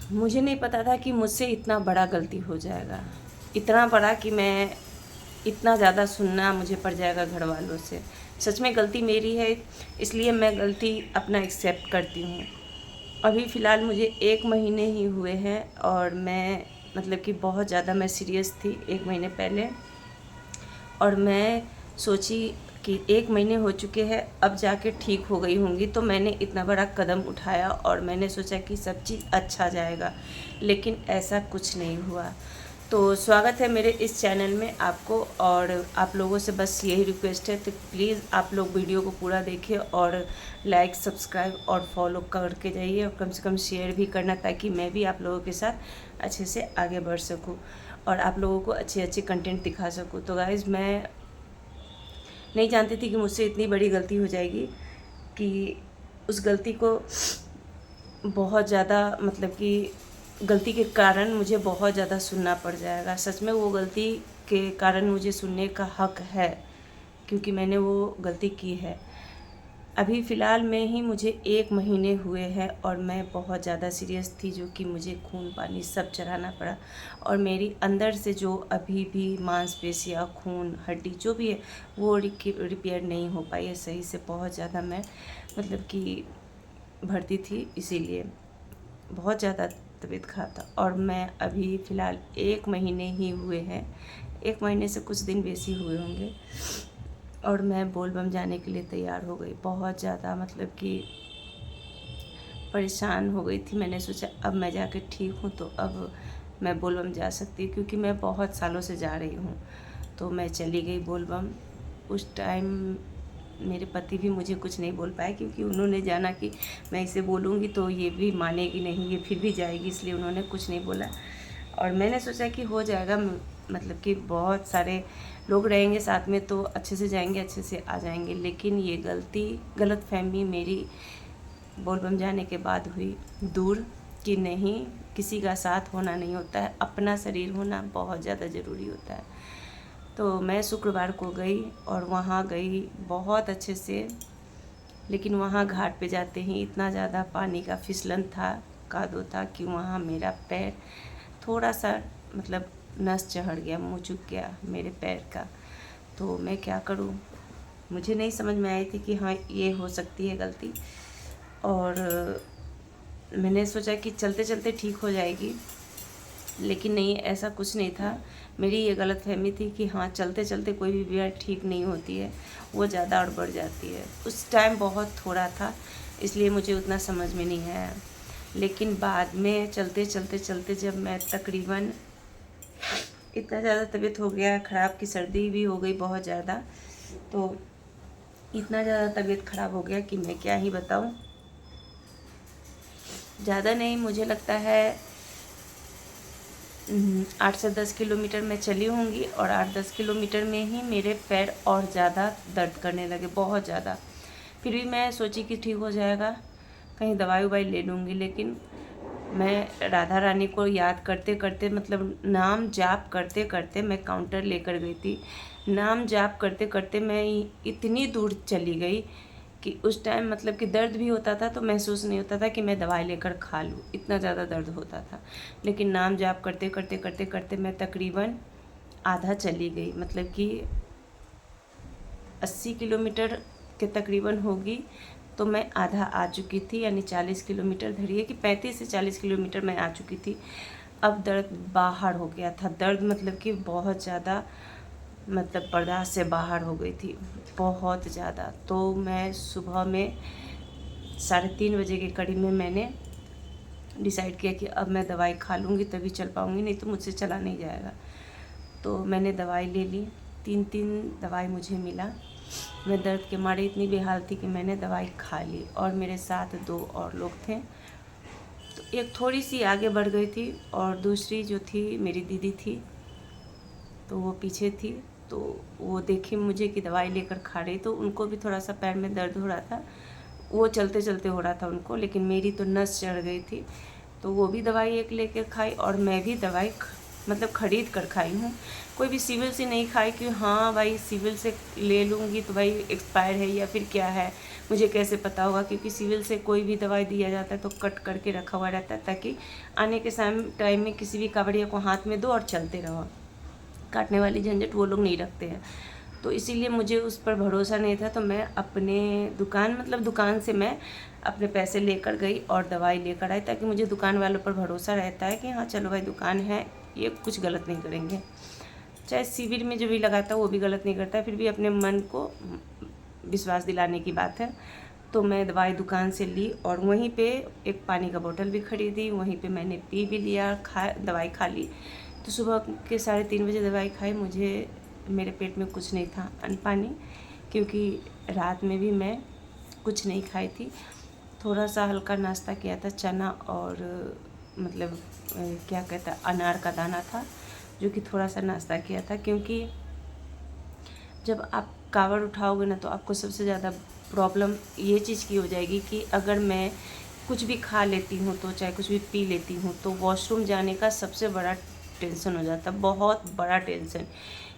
मुझे नहीं पता था कि मुझसे इतना बड़ा गलती हो जाएगा, इतना बड़ा कि मैं इतना ज़्यादा सुनना मुझे पड़ जाएगा घर वालों से। सच में गलती मेरी है, इसलिए मैं गलती अपना एक्सेप्ट करती हूँ। अभी फ़िलहाल मुझे 1 महीने ही हुए हैं और मैं मतलब कि बहुत ज़्यादा मैं सीरियस थी 1 महीने पहले। और मैं सोची कि 1 महीने हो चुके हैं, अब जाके ठीक हो गई होंगी, तो मैंने इतना बड़ा कदम उठाया और मैंने सोचा कि सब चीज़ अच्छा जाएगा, लेकिन ऐसा कुछ नहीं हुआ। तो स्वागत है मेरे इस चैनल में आपको, और आप लोगों से बस यही रिक्वेस्ट है, तो प्लीज़ आप लोग वीडियो को पूरा देखिए और लाइक, सब्सक्राइब और फॉलो करके जाइए, और कम से कम शेयर भी करना, ताकि मैं भी आप लोगों के साथ अच्छे से आगे बढ़ सकूं और आप लोगों को अच्छे अच्छे कंटेंट दिखा सकूं। तो गाइज़, मैं नहीं जानती थी कि मुझसे इतनी बड़ी गलती हो जाएगी, कि उस गलती को बहुत ज़्यादा मतलब कि गलती के कारण मुझे बहुत ज़्यादा सुनना पड़ जाएगा। सच में वो गलती के कारण मुझे सुनने का हक़ है, क्योंकि मैंने वो गलती की है। अभी फ़िलहाल में ही मुझे 1 महीने हुए हैं और मैं बहुत ज़्यादा सीरियस थी, जो कि मुझे खून पानी सब चढ़ाना पड़ा, और मेरी अंदर से जो अभी भी मांसपेशियाँ, खून, हड्डी जो भी है, वो रिपेयर नहीं हो पाई है सही से। बहुत ज़्यादा मैं मतलब कि भर्ती थी, इसीलिए बहुत ज़्यादा तबीयत ख़राब था। और मैं अभी फ़िलहाल 1 महीने ही हुए हैं, 1 महीने से कुछ दिन बेसी हुए होंगे, और मैं बोलबम जाने के लिए तैयार हो गई। बहुत ज़्यादा मतलब कि परेशान हो गई थी। मैंने सोचा अब मैं जाके ठीक हूँ तो अब मैं बोलबम जा सकती हूँ, क्योंकि मैं बहुत सालों से जा रही हूँ। तो मैं चली गई बोलबम। उस टाइम मेरे पति भी मुझे कुछ नहीं बोल पाए, क्योंकि उन्होंने जाना कि मैं इसे बोलूँगी तो ये भी मानेगी नहीं, ये फिर भी जाएगी, इसलिए उन्होंने कुछ नहीं बोला। और मैंने सोचा कि हो जाएगा, मतलब कि बहुत सारे लोग रहेंगे साथ में तो अच्छे से जाएंगे, अच्छे से आ जाएंगे। लेकिन ये गलतफहमी मेरी बोलबम जाने के बाद हुई दूर, कि नहीं, किसी का साथ होना नहीं होता है, अपना शरीर होना बहुत ज़्यादा ज़रूरी होता है। तो मैं शुक्रवार को गई और वहाँ गई बहुत अच्छे से, लेकिन वहाँ घाट पे जाते ही इतना ज़्यादा पानी का फिसलन था, कादो था, कि वहाँ मेरा पैर थोड़ा सा मतलब नस चढ़ गया, मुँह चुक गया मेरे पैर का। तो मैं क्या करूँ, मुझे नहीं समझ में आई थी कि हाँ ये हो सकती है गलती। और मैंने सोचा कि चलते चलते ठीक हो जाएगी, लेकिन नहीं, ऐसा कुछ नहीं था। मेरी ये गलतफहमी थी कि हाँ चलते चलते कोई भी बीमारी ठीक नहीं होती है, वो ज़्यादा और बढ़ जाती है। उस टाइम बहुत थोड़ा था, इसलिए मुझे उतना समझ में नहीं आया। लेकिन बाद में चलते चलते चलते जब मैं तकरीबन इतना ज़्यादा तबीयत हो गया ख़राब, की सर्दी भी हो गई बहुत ज़्यादा, तो इतना ज़्यादा तबीयत ख़राब हो गया कि मैं क्या ही बताऊँ। ज़्यादा नहीं, मुझे लगता है 8 से 10 किलोमीटर मैं चली होंगी, और 8-10 किलोमीटर में ही मेरे पैर और ज़्यादा दर्द करने लगे, बहुत ज़्यादा। फिर भी मैं सोची कि ठीक हो जाएगा, कहीं दवाई ववाई ले लूँगी। लेकिन मैं राधा रानी को याद करते करते, मतलब नाम जाप करते करते मैं काउंटर लेकर गई थी। नाम जाप करते करते मैं इतनी दूर चली गई कि उस टाइम मतलब कि दर्द भी होता था तो महसूस नहीं होता था कि मैं दवाई लेकर खा लूँ, इतना ज़्यादा दर्द होता था। लेकिन नाम जाप करते करते करते करते मैं तकरीबन आधा चली गई, मतलब कि 80 किलोमीटर के तकरीबन होगी, तो मैं आधा आ चुकी थी, यानी 40 किलोमीटर धरिए कि 35 से 40 किलोमीटर मैं आ चुकी थी। अब दर्द बाहर हो गया था, दर्द मतलब कि बहुत ज़्यादा, मतलब बर्दाश्त से बाहर हो गई थी, बहुत ज़्यादा। तो मैं सुबह में 3:30 बजे के करीब में मैंने डिसाइड किया कि अब मैं दवाई खा लूँगी तभी चल पाऊँगी, नहीं तो मुझसे चला नहीं जाएगा। तो मैंने दवाई ले ली, 3 दवाई मुझे मिला। मैं दर्द के मारे इतनी बेहाल थी कि मैंने दवाई खा ली, और मेरे साथ 2 और लोग थे। तो एक थोड़ी सी आगे बढ़ गई थी, और दूसरी जो थी मेरी दीदी थी, तो वो पीछे थी। तो वो देखी मुझे कि दवाई लेकर खा रही, तो उनको भी थोड़ा सा पैर में दर्द हो रहा था, वो चलते चलते हो रहा था उनको, लेकिन मेरी तो नस चढ़ गई थी। तो वो भी दवाई एक लेकर खाई और मैं भी दवाई मतलब ख़रीद कर खाई हूँ। कोई भी सिविल से नहीं खाई कि हाँ भाई सिविल से ले लूँगी तो भाई एक्सपायर है या फिर क्या है, मुझे कैसे पता होगा, क्योंकि सिविल से कोई भी दवाई दिया जाता है तो कट करके रखा हुआ रहता है ताकि आने के टाइम में किसी भी कावड़िया को हाथ में दो और चलते रहो। काटने वाली झंझट वो लोग नहीं रखते हैं। तो इसीलिए मुझे उस पर भरोसा नहीं था, तो मैं अपने दुकान से मैं अपने पैसे लेकर गई और दवाई लेकर आई, ताकि मुझे दुकान वालों पर भरोसा रहता है कि हाँ चलो भाई दुकान है, ये कुछ गलत नहीं करेंगे। चाहे शिविर में जो भी लगाता है वो भी गलत नहीं करता है, फिर भी अपने मन को विश्वास दिलाने की बात है। तो मैं दवाई दुकान से ली और वहीं पे एक पानी का बोतल भी खरीदी, वहीं पे मैंने पी भी लिया, दवाई खा ली। तो सुबह के 3:30 बजे दवाई खाई, मुझे मेरे पेट में कुछ नहीं था, अन्न पानी, क्योंकि रात में भी मैं कुछ नहीं खाई थी। थोड़ा सा हल्का नाश्ता किया था, चना और मतलब क्या कहता है अनार का दाना था, जो कि थोड़ा सा नाश्ता किया था। क्योंकि जब आप कावड़ उठाओगे ना तो आपको सबसे ज़्यादा प्रॉब्लम ये चीज़ की हो जाएगी कि अगर मैं कुछ भी खा लेती हूँ तो चाहे कुछ भी पी लेती हूँ तो वॉशरूम जाने का सबसे बड़ा टेंशन हो जाता है, बहुत बड़ा टेंशन,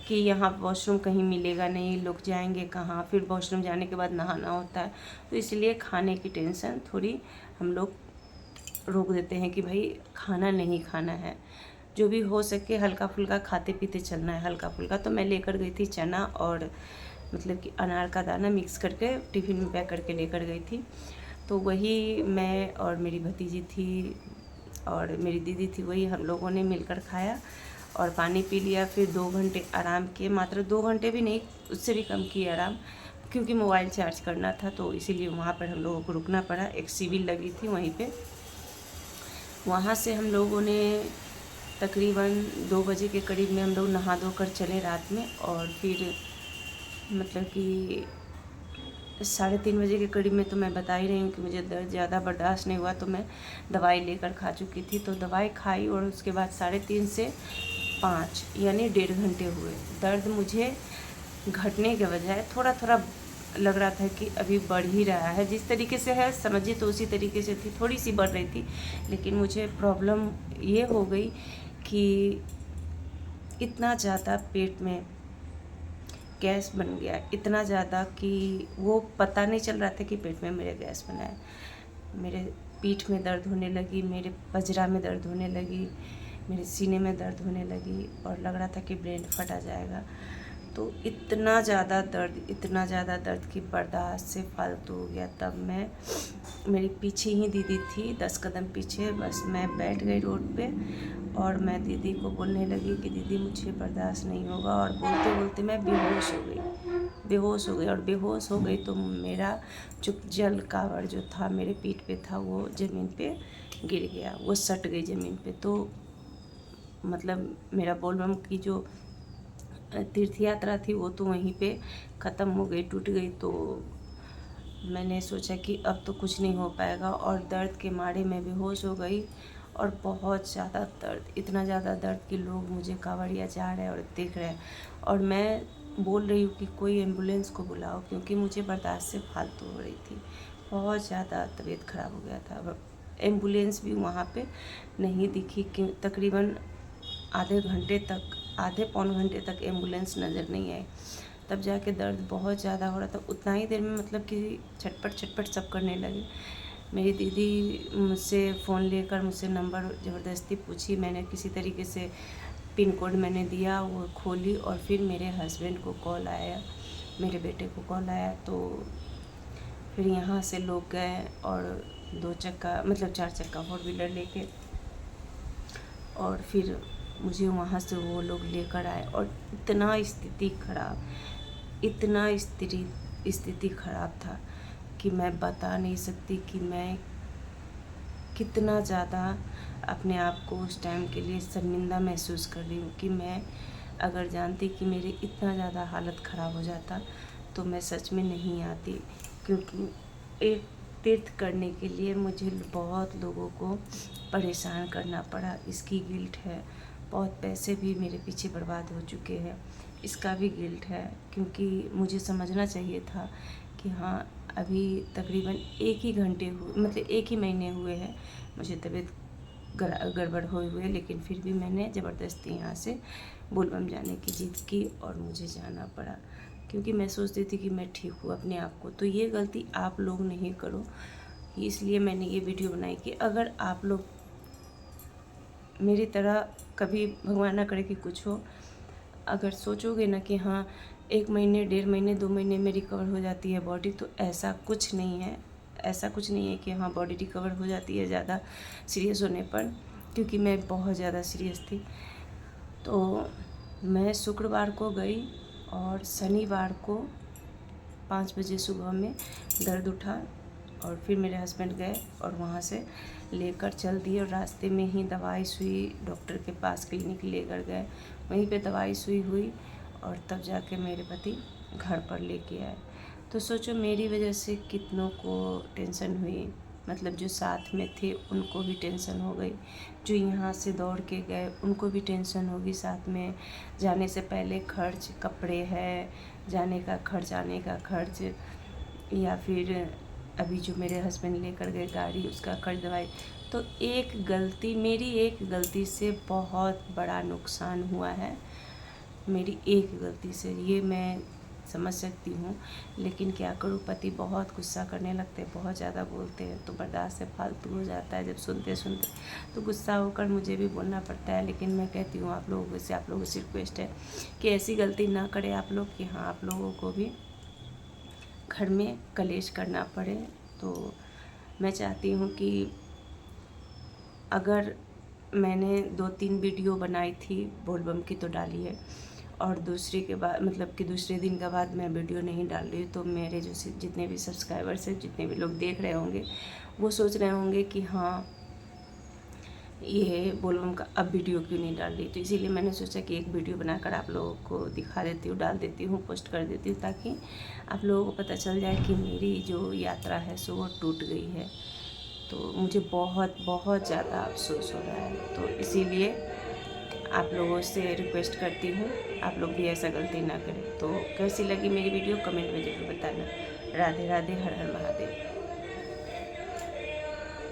कि यहाँ वॉशरूम कहीं मिलेगा नहीं, लोग जाएंगे कहाँ, फिर वॉशरूम जाने के बाद नहाना होता है। तो इसलिए खाने की टेंशन थोड़ी हम लोग रोक देते हैं कि भाई खाना नहीं खाना है, जो भी हो सके हल्का फुल्का खाते पीते चलना है, हल्का फुल्का। तो मैं लेकर गई थी चना और मतलब कि अनार का दाना मिक्स करके टिफ़िन में पैक करके लेकर गई थी। तो वही मैं और मेरी भतीजी थी और मेरी दीदी थी, वही हम लोगों ने मिलकर खाया और पानी पी लिया। फिर 2 घंटे आराम किए, मात्र 2 घंटे भी नहीं, उससे भी कम किए आराम, क्योंकि मोबाइल चार्ज करना था तो इसीलिए वहाँ पर हम लोगों को रुकना पड़ा। एक सिविल लगी थी वहीं पे, वहाँ से हम लोगों ने तकरीबन 2 बजे के करीब में हम लोग नहा धो कर चले रात में, और फिर मतलब कि 3:30 बजे के करीब में तो मैं बता ही रही हूँ कि मुझे दर्द ज़्यादा बर्दाश्त नहीं हुआ, तो मैं दवाई लेकर खा चुकी थी। तो दवाई खाई और उसके बाद 3:30 से 5 यानी 1.5 घंटे हुए। दर्द मुझे घटने के बजाय थोड़ा थोड़ा लग रहा था कि अभी बढ़ ही रहा है, जिस तरीके से है समझिए तो उसी तरीके से थी, थोड़ी सी बढ़ रही थी। लेकिन मुझे प्रॉब्लम ये हो गई कि इतना ज़्यादा पेट में गैस बन गया, इतना ज़्यादा कि वो पता नहीं चल रहा था कि पेट में मेरे गैस बना है। मेरे पीठ में दर्द होने लगी, मेरे पजरा में दर्द होने लगी, मेरे सीने में दर्द होने लगी और लग रहा था कि ब्रेन फटा जाएगा। तो इतना ज़्यादा दर्द कि बर्दाश्त से फालतू हो गया। तब मैं, मेरी पीछे ही दीदी थी 10 कदम पीछे, बस मैं बैठ गई रोड पे और मैं दीदी को बोलने लगी कि दीदी मुझे बर्दाश्त नहीं होगा, और बोलते बोलते मैं बेहोश हो गई और बेहोश हो गई तो मेरा जो जल कावड़ जो था मेरे पीठ पे था वो ज़मीन पे गिर गया, वो सट गई ज़मीन पे। तो मतलब मेरा बोलबम की जो तीर्थ यात्रा थी वो तो वहीं पे ख़त्म हो गई, टूट गई। तो मैंने सोचा कि अब तो कुछ नहीं हो पाएगा, और दर्द के मारे मैं बेहोश हो गई। और बहुत ज़्यादा दर्द, इतना ज़्यादा दर्द कि लोग मुझे कांवड़िया जा रहे हैं और देख रहे हैं, और मैं बोल रही हूँ कि कोई एम्बुलेंस को बुलाओ, क्योंकि मुझे बर्दाश्त से फालतू हो रही थी, बहुत ज़्यादा तबीयत ख़राब हो गया था। एम्बुलेंस भी वहाँ पे नहीं दिखी कि तकरीबन आधे पौन घंटे तक एम्बुलेंस नज़र नहीं आई। तब जाके दर्द बहुत ज़्यादा हो रहा था। उतना ही देर में मतलब कि छटपट सब करने लगे। मेरी दीदी मुझसे फ़ोन लेकर मुझसे नंबर ज़बरदस्ती पूछी, मैंने किसी तरीके से पिन कोड मैंने दिया, वो खोली, और फिर मेरे हस्बैंड को कॉल आया, मेरे बेटे को कॉल आया। तो फिर यहाँ से लोग गए और 2 चक्का मतलब 4 चक्का 4 व्हीलर लेके, और फिर मुझे वहाँ से वो लोग लेकर आए। और इतना स्थिति खराब था कि मैं बता नहीं सकती कि मैं कितना ज़्यादा अपने आप को उस टाइम के लिए शर्मिंदा महसूस कर रही हूँ, कि मैं अगर जानती कि मेरी इतना ज़्यादा हालत ख़राब हो जाता तो मैं सच में नहीं आती। क्योंकि एक तीर्थ करने के लिए मुझे बहुत लोगों को परेशान करना पड़ा, इसकी गिल्ट है। बहुत पैसे भी मेरे पीछे बर्बाद हो चुके हैं, इसका भी गिल्ट है। क्योंकि मुझे समझना चाहिए था कि हाँ अभी तकरीबन 1 ही महीने हुए हैं मुझे तबीयत गड़बड़ हुए, लेकिन फिर भी मैंने ज़बरदस्ती यहाँ से बोलबम जाने की जिद की और मुझे जाना पड़ा, क्योंकि मैं सोचती थी कि मैं ठीक हूँ अपने आप को। तो ये गलती आप लोग नहीं करो, इसलिए मैंने ये वीडियो बनाई कि अगर आप लोग मेरी तरह कभी, भगवान ना करे कि कुछ हो, अगर सोचोगे ना कि हाँ 1 महीने, 1.5 महीने, 2 महीने में रिकवर हो जाती है बॉडी, तो ऐसा कुछ नहीं है। ऐसा कुछ नहीं है कि हाँ बॉडी रिकवर हो जाती है ज़्यादा सीरियस होने पर, क्योंकि मैं बहुत ज़्यादा सीरियस थी। तो मैं शुक्रवार को गई और शनिवार को 5 बजे सुबह में दर्द उठा और फिर मेरे हस्बैंड गए और वहाँ से लेकर चल दिए, और रास्ते में ही दवाई सुई डॉक्टर के पास क्लिनिक लेकर गए, वहीं पे दवाई सुई हुई और तब जाके मेरे पति घर पर लेके आए। तो सोचो मेरी वजह से कितनों को टेंशन हुई, मतलब जो साथ में थे उनको भी टेंशन हो गई, जो यहाँ से दौड़ के गए उनको भी टेंशन होगी। साथ में जाने से पहले खर्च, कपड़े है, जाने का खर्च, आने का खर्च, या फिर अभी जो मेरे हस्बैंड लेकर गए गाड़ी उसका खर्च, दवाई। तो एक गलती, मेरी एक गलती से बहुत बड़ा नुकसान हुआ है, मेरी एक गलती से, ये मैं समझ सकती हूँ। लेकिन क्या करूँ, पति बहुत गुस्सा करने लगते हैं, बहुत ज़्यादा बोलते हैं, तो बर्दाश्त से फालतू हो जाता है। जब सुनते सुनते तो गुस्सा होकर मुझे भी बोलना पड़ता है। लेकिन मैं कहती हूँ आप लोगों से, आप लोगों से रिक्वेस्ट है कि ऐसी गलती ना करें आप लोग, कि हाँ आप लोगों को भी घर में कलेश करना पड़े। तो मैं चाहती हूँ कि अगर मैंने 2-3 वीडियो बनाई थी बोलबम की तो डाली है, और दूसरे के बाद, मतलब कि दूसरे दिन के बाद मैं वीडियो नहीं डाल रही हूँ, तो मेरे जो जितने भी सब्सक्राइबर्स हैं, जितने भी लोग देख रहे होंगे, वो सोच रहे होंगे कि हाँ ये बोलबम का अब वीडियो क्यों नहीं डाल रही। तो इसीलिए मैंने सोचा कि एक वीडियो बनाकर आप लोगों को दिखा देती हूँ, डाल देती हूँ, पोस्ट कर देती हूँ, ताकि आप लोगों को पता चल जाए कि मेरी जो यात्रा है सो वो टूट गई है। तो मुझे बहुत बहुत ज़्यादा अफसोस हो रहा है। तो इसीलिए आप लोगों से रिक्वेस्ट करती हूँ, आप लोग भी ऐसा गलती ना करें। तो कैसी लगी मेरी वीडियो कमेंट में ज़रूर बताना। राधे राधे, हर हर महादेव।